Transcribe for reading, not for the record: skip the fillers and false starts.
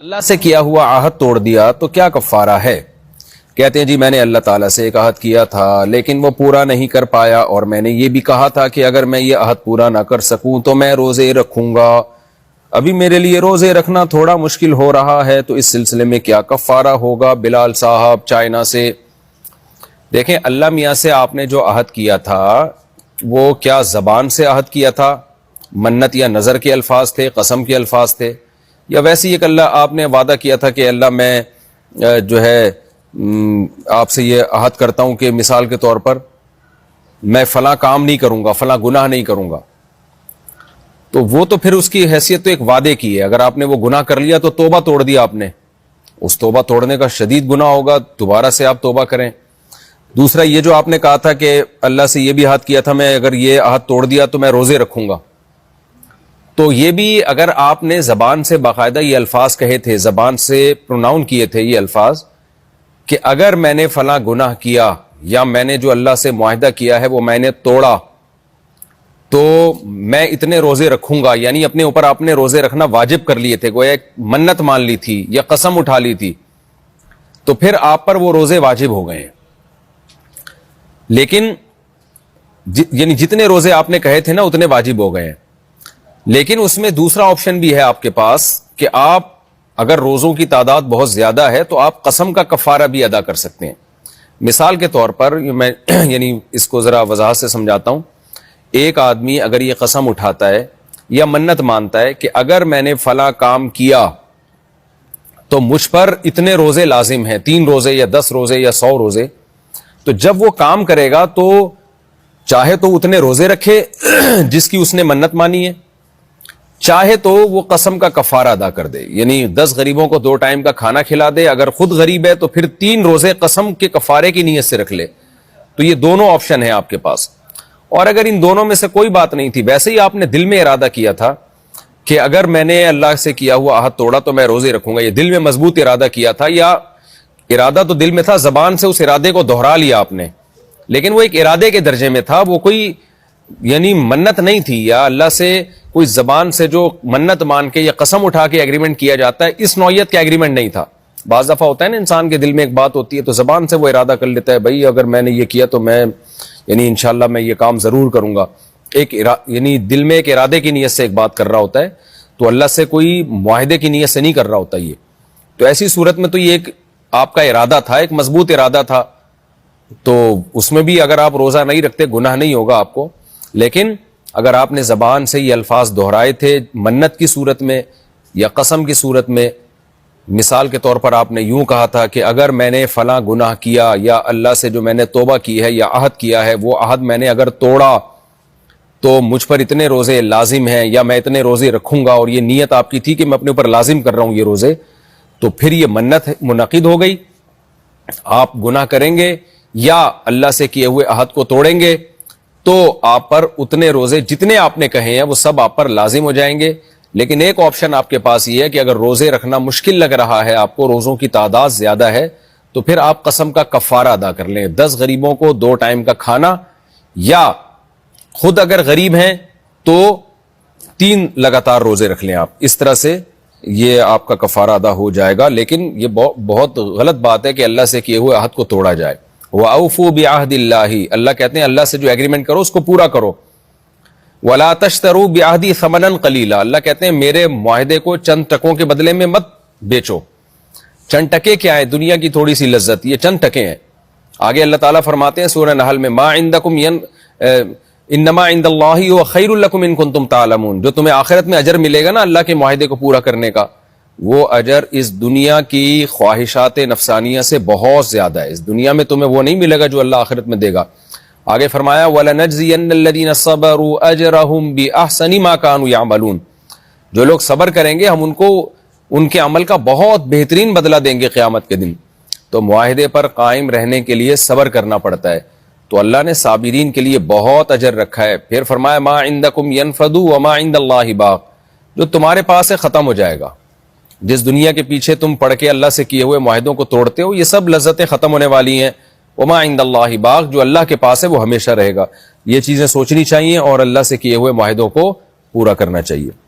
اللہ سے کیا ہوا عہد توڑ دیا تو کیا کفارہ ہے؟ کہتے ہیں جی میں نے اللہ تعالیٰ سے ایک عہد کیا تھا لیکن وہ پورا نہیں کر پایا، اور میں نے یہ بھی کہا تھا کہ اگر میں یہ عہد پورا نہ کر سکوں تو میں روزے رکھوں گا، ابھی میرے لیے روزے رکھنا تھوڑا مشکل ہو رہا ہے، تو اس سلسلے میں کیا کفارہ ہوگا؟ بلال صاحب چائنا سے۔ دیکھیں، اللہ میاں سے آپ نے جو عہد کیا تھا وہ کیا زبان سے عہد کیا تھا؟ منت یا نظر کے الفاظ تھے، قسم کے الفاظ تھے، یا ویسے ایک اللہ آپ نے وعدہ کیا تھا کہ اللہ میں جو ہے آپ سے یہ عہد کرتا ہوں کہ مثال کے طور پر میں فلاں کام نہیں کروں گا، فلاں گناہ نہیں کروں گا، تو وہ تو پھر اس کی حیثیت تو ایک وعدے کی ہے۔ اگر آپ نے وہ گناہ کر لیا تو توبہ توڑ دیا آپ نے، اس توبہ توڑنے کا شدید گناہ ہوگا، دوبارہ سے آپ توبہ کریں۔ دوسرا یہ جو آپ نے کہا تھا کہ اللہ سے یہ بھی عہد کیا تھا میں اگر یہ عہد توڑ دیا تو میں روزے رکھوں گا، تو یہ بھی اگر آپ نے زبان سے باقاعدہ یہ الفاظ کہے تھے، زبان سے پروناؤن کیے تھے یہ الفاظ کہ اگر میں نے فلاں گناہ کیا یا میں نے جو اللہ سے معاہدہ کیا ہے وہ میں نے توڑا تو میں اتنے روزے رکھوں گا، یعنی اپنے اوپر آپ نے روزے رکھنا واجب کر لیے تھے، گویا ایک منت مان لی تھی یا قسم اٹھا لی تھی، تو پھر آپ پر وہ روزے واجب ہو گئے ہیں۔ لیکن یعنی جتنے روزے آپ نے کہے تھے نا اتنے واجب ہو گئے ہیں، لیکن اس میں دوسرا آپشن بھی ہے آپ کے پاس کہ آپ اگر روزوں کی تعداد بہت زیادہ ہے تو آپ قسم کا کفارہ بھی ادا کر سکتے ہیں۔ مثال کے طور پر میں یعنی اس کو ذرا وضاحت سے سمجھاتا ہوں۔ ایک آدمی اگر یہ قسم اٹھاتا ہے یا منت مانتا ہے کہ اگر میں نے فلاں کام کیا تو مجھ پر اتنے روزے لازم ہیں، 3 روزے یا 10 روزے یا 100 روزے، تو جب وہ کام کرے گا تو چاہے تو اتنے روزے رکھے جس کی اس نے منت مانی ہے، چاہے تو وہ قسم کا کفارہ ادا کر دے، یعنی 10 غریبوں کو 2 ٹائم کا کھانا کھلا دے، اگر خود غریب ہے تو پھر 3 روزے قسم کے کفارے کی نیت سے رکھ لے۔ تو یہ دونوں آپشن ہیں آپ کے پاس، اور اگر ان دونوں میں سے کوئی بات نہیں تھی، ویسے ہی آپ نے دل میں ارادہ کیا تھا کہ اگر میں نے اللہ سے کیا ہوا عہد توڑا تو میں روزے رکھوں گا، یہ دل میں مضبوط ارادہ کیا تھا، یا ارادہ تو دل میں تھا، زبان سے اس ارادے کو دہرا لیا آپ نے، لیکن وہ ایک ارادے کے درجے میں تھا، وہ کوئی یعنی منت نہیں تھی، یا اللہ سے کوئی زبان سے جو منت مان کے یا قسم اٹھا کے ایگریمنٹ کیا جاتا ہے اس نوعیت کا ایگریمنٹ نہیں تھا۔ بعض دفعہ ہوتا ہے نا انسان کے دل میں ایک بات ہوتی ہے تو زبان سے وہ ارادہ کر لیتا ہے بھائی اگر میں نے یہ کیا تو میں یعنی انشاءاللہ میں یہ کام ضرور کروں گا، یعنی دل میں ایک ارادے کی نیت سے ایک بات کر رہا ہوتا ہے، تو اللہ سے کوئی معاہدے کی نیت سے نہیں کر رہا ہوتا یہ۔ تو ایسی صورت میں تو یہ ایک آپ کا ارادہ تھا، ایک مضبوط ارادہ تھا، تو اس میں بھی اگر آپ روزہ نہیں رکھتے گناہ نہیں ہوگا آپ کو، لیکن اگر آپ نے زبان سے یہ الفاظ دہرائے تھے منت کی صورت میں یا قسم کی صورت میں، مثال کے طور پر آپ نے یوں کہا تھا کہ اگر میں نے فلاں گناہ کیا یا اللہ سے جو میں نے توبہ کی ہے یا عہد کیا ہے وہ عہد میں نے اگر توڑا تو مجھ پر اتنے روزے لازم ہیں یا میں اتنے روزے رکھوں گا، اور یہ نیت آپ کی تھی کہ میں اپنے اوپر لازم کر رہا ہوں یہ روزے، تو پھر یہ منت منعقد ہو گئی، آپ گناہ کریں گے یا اللہ سے کیے ہوئے عہد کو توڑیں گے تو آپ پر اتنے روزے جتنے آپ نے کہے ہیں وہ سب آپ پر لازم ہو جائیں گے۔ لیکن ایک آپشن آپ کے پاس یہ ہے کہ اگر روزے رکھنا مشکل لگ رہا ہے آپ کو، روزوں کی تعداد زیادہ ہے، تو پھر آپ قسم کا کفارہ ادا کر لیں، 10 غریبوں کو 2 ٹائم کا کھانا، یا خود اگر غریب ہیں تو 3 لگاتار روزے رکھ لیں آپ، اس طرح سے یہ آپ کا کفارہ ادا ہو جائے گا۔ لیکن یہ بہت غلط بات ہے کہ اللہ سے کیے ہوئے عہد کو توڑا جائے۔ وَأَوْفُوا بِعَهْدِ اللَّهِ، اللہ کہتے ہیں اللہ سے جو ایگریمنٹ کرو اس کو پورا کرو۔ وَلَا تَشْتَرُوا بِعَهْدِي ثَمَنًا قَلِيلًا، اللہ کہتے ہیں میرے معاہدے کو چند ٹکوں کے بدلے میں مت بیچو۔ چند ٹکے کیا ہے؟ دنیا کی تھوڑی سی لذت، یہ چند ٹکے ہیں۔ آگے اللہ تعالیٰ فرماتے ہیں سورہ نحل میں مَا عِندَكُمْ انما عند اللہ هو خیر لکم ان کنتم تعلمون، جو تمہیں آخرت میں اجر ملے گا نا اللہ کے معاہدے کو پورا کرنے کا، وہ اجر اس دنیا کی خواہشات نفسانیہ سے بہت زیادہ ہے۔ اس دنیا میں تمہیں وہ نہیں ملے گا جو اللہ آخرت میں دے گا۔ آگے فرمایا وَلَنَجْزِيَنَّ الَّذِينَ صَبَرُوا أَجْرَهُمْ بِأَحْسَنِ مَا كَانُوا يَعْمَلُونَ، جو لوگ صبر کریں گے ہم ان کو ان کے عمل کا بہت بہترین بدلہ دیں گے قیامت کے دن۔ تو معاہدے پر قائم رہنے کے لیے صبر کرنا پڑتا ہے، تو اللہ نے صابرین کے لیے بہت اجر رکھا ہے۔ پھر فرمایا مَا عِندَكُمْ يَنْفَدُ وَمَا عِندَ اللَّهِ بَاقٍ، جو تمہارے پاس ہے ختم ہو جائے گا۔ جس دنیا کے پیچھے تم پڑھ کے اللہ سے کیے ہوئے معاہدوں کو توڑتے ہو، یہ سب لذتیں ختم ہونے والی ہیں۔ وَمَا عِندَ اللَّهِ بَاقٍ، جو اللہ کے پاس ہے وہ ہمیشہ رہے گا۔ یہ چیزیں سوچنی چاہیے اور اللہ سے کیے ہوئے معاہدوں کو پورا کرنا چاہیے۔